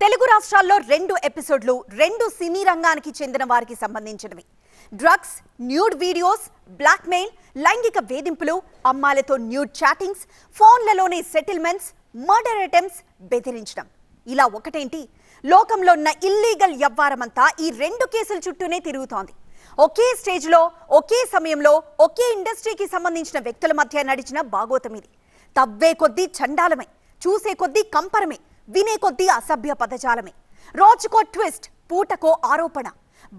తెలుగు రాష్ట్రాల్లో 2 ఎపిసోడ్లు 2 సినీ రంగానికి చెందిన వారికి సంబంధించినవి. డ్రగ్స్, న్యూడ్ వీడియోస్, బ్లాక్మెయిల్, లైంగిక వేధింపులు, అమ్మాయిలతో న్యూడ్ చాటింగ్స్, ఫోన్లలోనే సెటిల్మెంట్స్, మర్డర్ అటెంప్ట్స్, బెదిరించడం. ఇలా ఒకటేంటి, లోకంలో ఉన్న ఇల్లీగల్ వ్యవహారమంతా ఈ 2 కేసుల చుట్టూనే తిరుగుతోంది. ఒకే స్టేజ్లో, ఒకే సమయంలో, ఒకే ఇండస్ట్రీకి సంబంధించిన వ్యక్తుల మధ్య నడిచిన బాగోతం ఇది. తవ్వే కొద్దీ చండాలమే, చూసే కొద్దీ కంపరమే, వినే కొద్దీ అసభ్య పదజాలమే. రోజుకో ట్విస్ట్, పూటకో ఆరోపణ.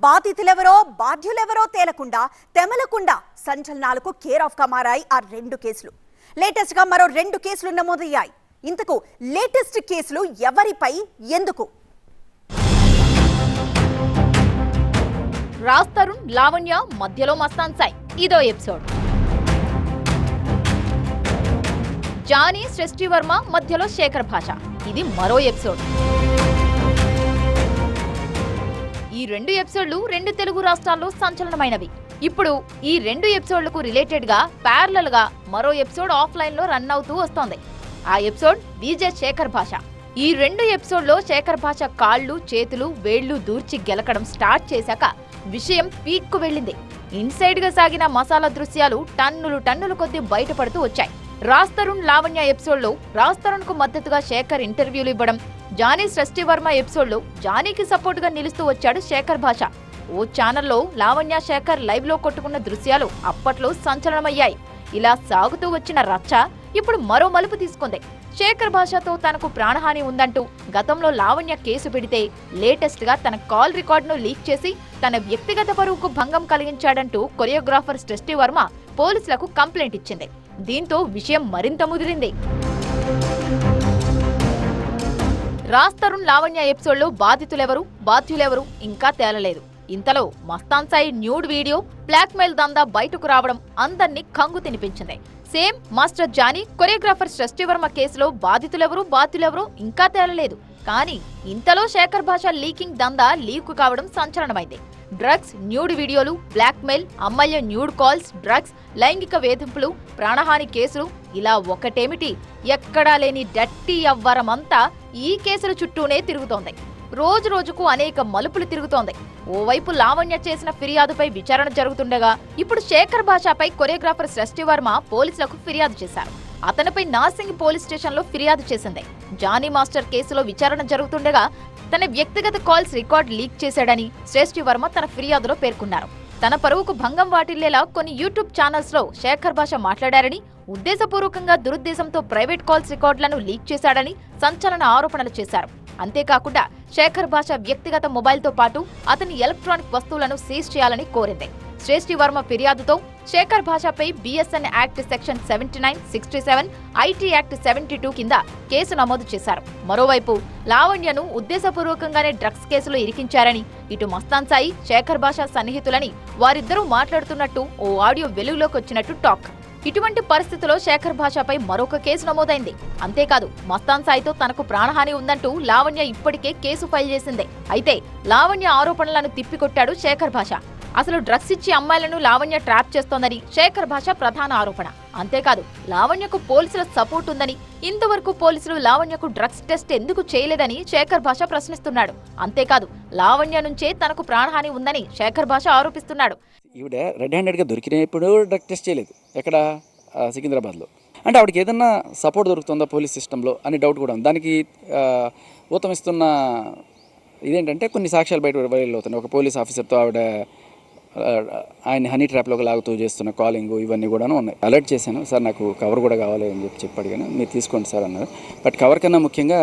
బాధితులెవరో బాధ్యులెవరో తేలకుండా తెమలకుండా సంచలనాలకు కేర్ ఆఫ్ గా మారాయి ఆ 2 కేసులు. లేటెస్ట్ గా మరో 2 కేసులు నమోదయ్యాయి. ఇంతకు లేటెస్ట్ కేసులు ఎవరిపై, ఎందుకు? రాజ్ తరుణ్, లావణ్య మధ్యలో మస్తాన్ సాయి ఇదో ఎపిసోడ్. జానీ, సృష్టి వర్మ మధ్యలో శేఖర్ భాష ఇది మరో ఎపిసోడ్. ఈ 2 ఎపిసోడ్లు 2 తెలుగు రాష్ట్రాల్లో సంచలనమైనవి. ఇప్పుడు ఈ 2 ఎపిసోడ్లకు రిలేటెడ్ గా ప్యారలల్ గా మరో ఎపిసోడ్ ఆఫ్లైన్ లో రన్ అవుతూ వస్తోంది. ఆ ఎపిసోడ్ విజయ్ శేఖర్ భాష. ఈ 2 ఎపిసోడ్లో శేఖర్ భాష కాళ్ళు, చేతులు, వేళ్లు దూర్చి గెలకడం స్టార్ట్ చేశాక విషయం పీక్ కు వెళ్ళింది. ఇన్సైడ్ గా సాగిన మసాలా దృశ్యాలు టన్నులు కొద్దీ బయటపడుతూ వచ్చాయి. రాజ్ తరుణ్, లావణ్య ఎపిసోడ్లో రాజ్ తరుణ్ కు మద్దతుగా శేఖర్ ఇంటర్వ్యూలు ఇవ్వడం, జానీ, సృష్టి వర్మ ఎపిసోడ్లో జానీకి సపోర్ట్ గా నిలుస్తూ వచ్చాడు శేఖర్ భాష. ఓ ఛానల్లో లావణ్య, శేఖర్ లైవ్ లో కొట్టుకున్న దృశ్యాలు అప్పట్లో సంచలనమయ్యాయి. ఇలా సాగుతూ వచ్చిన రచ్చ ఇప్పుడు మరో మలుపు తీసుకుంది. శేఖర్ భాషతో తనకు ప్రాణహాని ఉందంటూ గతంలో లావణ్య కేసు పెడితే లేటెస్ట్ గా తన కాల్ రికార్డును లీక్ చేసి తన వ్యక్తిగత పరువుకు భంగం కలిగించాడంటూ కొరియోగ్రాఫర్ సృష్టి వర్మ పోలీసులకు కంప్లైంట్ ఇచ్చింది. దీంతో విషయం మరింత ముదిరింది. రాజ్ తరుణ్, లావణ్య ఎపిసోడ్లో బాధితులెవరు, బాధ్యులెవరు ఇంకా తేలలేదు. ఇంతలో Mastan Sai nude video, blackmail దందా బయటకు రావడం అందర్నీ కంగు తినిపించింది. సేమ్ మాస్టర్ జానీ, కొరియోగ్రాఫర్ సృష్టి వర్మ కేసులో బాధితులెవరు, బాధ్యులెవరు ఇంకా తేలలేదు. కానీ ఇంతలో శేఖర్ భాష లీకింగ్ దందా లీక్ కావడం సంచలనమైంది. డ్రగ్స్, న్యూడ్ వీడియోలు, బ్లాక్మెయిల్, అమ్మాయిల న్యూడ్ కాల్స్, డ్రగ్స్, లైంగిక వేధింపులు, ప్రాణహాని కేసులు, ఇలా ఒకటేమిటి ఎక్కడా లేని డట్టి అవ్వరమంతా ఈ కేసుల చుట్టూనే తిరుగుతోంది. రోజు రోజుకు అనేక మలుపులు తిరుగుతోంది. ఓవైపు లావణ్య చేసిన ఫిర్యాదుపై విచారణ జరుగుతుండగా ఇప్పుడు శేఖర్ భాషపై కొరియోగ్రాఫర్ సృష్టి వర్మ పోలీసులకు ఫిర్యాదు చేశారు. అతనిపై నార్సింగ్ పోలీస్ స్టేషన్లో ఫిర్యాదు చేసింది. జానీ మాస్టర్ కేసులో విచారణ జరుగుతుండగా తన వ్యక్తిగత కాల్స్ రికార్డ్ లీక్ చేశాడని సృష్టి వర్మ తన ఫిర్యాదులో పేర్కొన్నారు. తన పరువుకు భంగం వాటిల్లేలా కొన్ని యూట్యూబ్ ఛానల్స్ లో శేఖర్ భాష మాట్లాడారని, ఉద్దేశపూర్వకంగా దురుద్దేశంతో ప్రైవేట్ కాల్స్ రికార్డులను లీక్ చేశాడని సంచలన ఆరోపణలు చేశారు. అంతేకాకుండా శేఖర్ భాష వ్యక్తిగత మొబైల్తో పాటు అతని ఎలక్ట్రానిక్ వస్తువులను సీజ్ చేయాలని కోరింది. సృష్టి వర్మ ఫిర్యాదుతో శేఖర్ భాషపై BSN act section 79, 67, IT act 72 కింద కేసు నమోదు చేశారు. మరోవైపు లావణ్యను ఉద్దేశపూర్వకంగానే డ్రగ్స్ కేసులో ఇరికించారని, ఇటు మస్తాన్ సాయి, శేఖర్ భాష సన్నిహితులని వారిద్దరూ మాట్లాడుతున్నట్టు ఓ ఆడియో వెలుగులోకి వచ్చినట్టు టాక్. ఇటువంటి పరిస్థితిలో శేఖర్ భాషపై మరొక కేసు నమోదైంది. అంతేకాదు మస్తాన్ సాయితో తనకు ప్రాణహాని ఉందంటూ లావణ్య ఇప్పటికే కేసు ఫైల్ చేసింది. అయితే లావణ్య ఆరోపణలను తిప్పికొట్టాడు శేఖర్ భాష. అసలు డ్రగ్స్ ఇచ్చి అమ్మాయిలను లావణ్య ట్రాప్ చేస్తోందని శేఖర్ భాష ప్రధాన ఆరోపణ. అంతేకాదు లావణ్యకు పోలీసుల సపోర్ట్ ఉందని, ఇంతవరకు పోలీసులు లావణ్యకు డ్రగ్స్ టెస్ట్ ఎందుకు చేయలేదని శేఖర్ భాష ప్రశ్నిస్తున్నాడు. అంతేకాదు లావణ్య నుంచే తనకు ప్రాణహాని ఉందని శేఖర్ భాష ఆరోపిస్తున్నాడు. ఈవిడ రెడ్ హ్యాండెడ్గా దొరికినప్పుడు డ్రగ్ టెస్ట్ చేయలేదు. ఎక్కడ? సికింద్రాబాద్లో. అంటే ఆవిడకి ఏదన్నా సపోర్ట్ దొరుకుతుందా పోలీస్ సిస్టంలో అని డౌట్ కూడా ఉంది. దానికి ఊతమిస్తున్న ఇదేంటంటే కొన్ని సాక్ష్యాలు బయట అవుతున్నాయి. ఒక పోలీస్ ఆఫీసర్తో ఆవిడ ఆయన హనీ ట్రాప్లోకి లాగుతూ చేస్తున్న కాలింగ్ ఇవన్నీ కూడా ఉన్నాయి. అలర్ట్ చేశాను, సార్ నాకు కవర్ కూడా కావాలి అని చెప్పాడు. కానీ మీరు తీసుకోండి సార్ అన్నారు. బట్ కవర్ కన్నా ముఖ్యంగా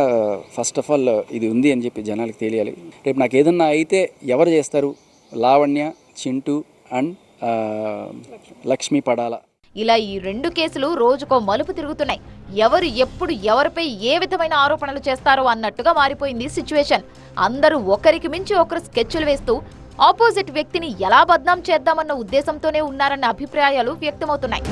ఫస్ట్ ఆఫ్ ఆల్ ఇది ఉంది అని చెప్పి జనాలకు తెలియాలి. రేపు నాకు ఏదన్నా అయితే ఎవరు చేస్తారు? లావణ్య, చింటూ అండ్ లక్ష్మీ పడాల. ఇలా ఈ 2 కేసులు రోజుకో మలుపు తిరుగుతున్నాయి. ఎవరు ఎప్పుడు ఎవరిపై ఏ విధమైన ఆరోపణలు చేస్తారో అన్నట్టుగా మారిపోయింది సిచ్యువేషన్. అందరూ ఒకరికి మించి ఒకరు స్కెచ్లు వేస్తూ ఆపోజిట్ వ్యక్తిని ఎలా బద్నాం చేద్దామన్న ఉద్దేశంతోనే ఉన్నారన్న అభిప్రాయాలు వ్యక్తమవుతున్నాయి.